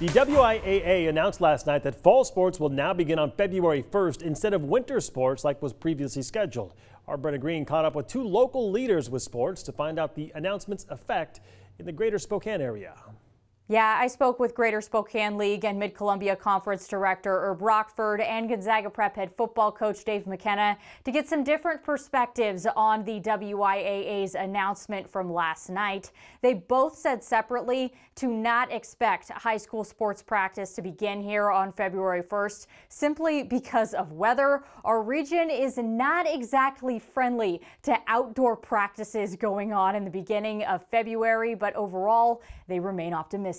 The WIAA announced last night that fall sports will now begin on February 1st instead of winter sports like was previously scheduled. Our Brenna Green caught up with two local leaders with sports to find out the announcement's effect in the greater Spokane area. Yeah, I spoke with Greater Spokane League and Mid-Columbia Conference Director Herb Rockford and Gonzaga Prep head football coach Dave McKenna to get some different perspectives on the WIAA's announcement from last night. They both said separately to not expect high school sports practice to begin here on February 1st simply because of weather. Our region is not exactly friendly to outdoor practices going on in the beginning of February, but overall they remain optimistic.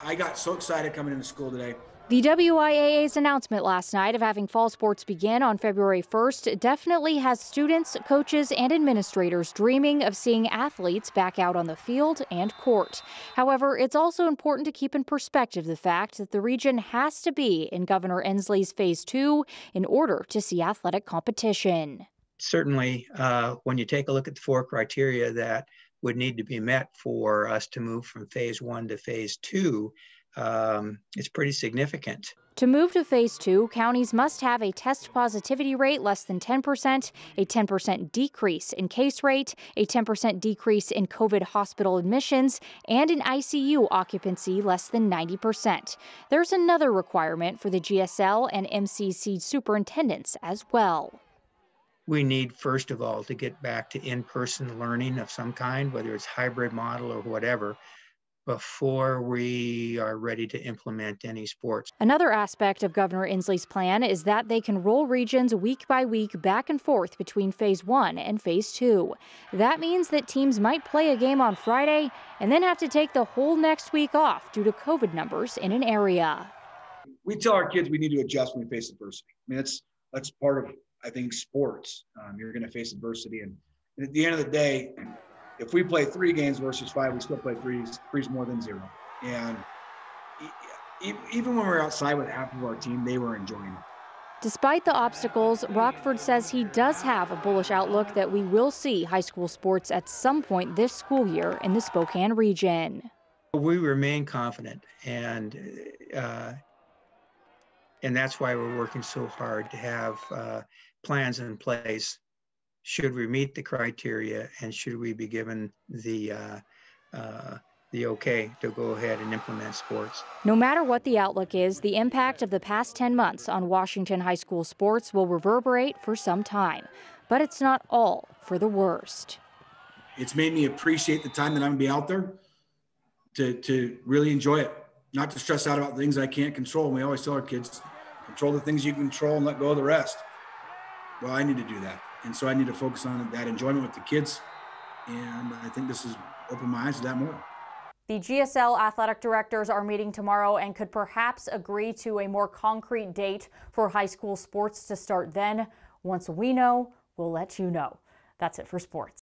I got so excited coming into school today. The WIAA's announcement last night of having fall sports begin on February 1st definitely has students, coaches, and administrators dreaming of seeing athletes back out on the field and court. However, it's also important to keep in perspective the fact that the region has to be in Governor Inslee's Phase 2 in order to see athletic competition. Certainly, when you take a look at the four criteria that would need to be met for us to move from Phase 1 to Phase 2, it's pretty significant. To move to Phase 2, counties must have a test positivity rate less than 10%, a 10% decrease in case rate, a 10% decrease in COVID hospital admissions, and an ICU occupancy less than 90%. There's another requirement for the GSL and MCC superintendents as well. We need, first of all, to get back to in-person learning of some kind, whether it's hybrid model or whatever, before we are ready to implement any sports. Another aspect of Governor Inslee's plan is that they can roll regions week by week back and forth between Phase 1 and Phase 2. That means that teams might play a game on Friday and then have to take the whole next week off due to COVID numbers in an area. We tell our kids we need to adjust when we face adversity. I mean, that's part of, I think, sports. You're going to face adversity, and at the end of the day, if we play 3 games versus 5, we still play threes more than 0. And even when we're outside with half of our team, they were enjoying it. Despite the obstacles, Rockford says he does have a bullish outlook that we will see high school sports at some point this school year in the Spokane region. We remain confident, and that's why we're working so hard to have plans in place should we meet the criteria and should we be given the okay to go ahead and implement sports. No matter what the outlook is, the impact of the past 10 months on Washington high school sports will reverberate for some time. But it's not all for the worst. It's made me appreciate the time that I'm going to be out there to really enjoy it, not to stress out about things I can't control. And we always tell our kids, control the things you can control and let go of the rest. Well, I need to do that. And so I need to focus on that enjoyment with the kids. And I think this has opened my eyes to that more. The GSL athletic directors are meeting tomorrow and could perhaps agree to a more concrete date for high school sports to start then. Once we know, we'll let you know. That's it for sports.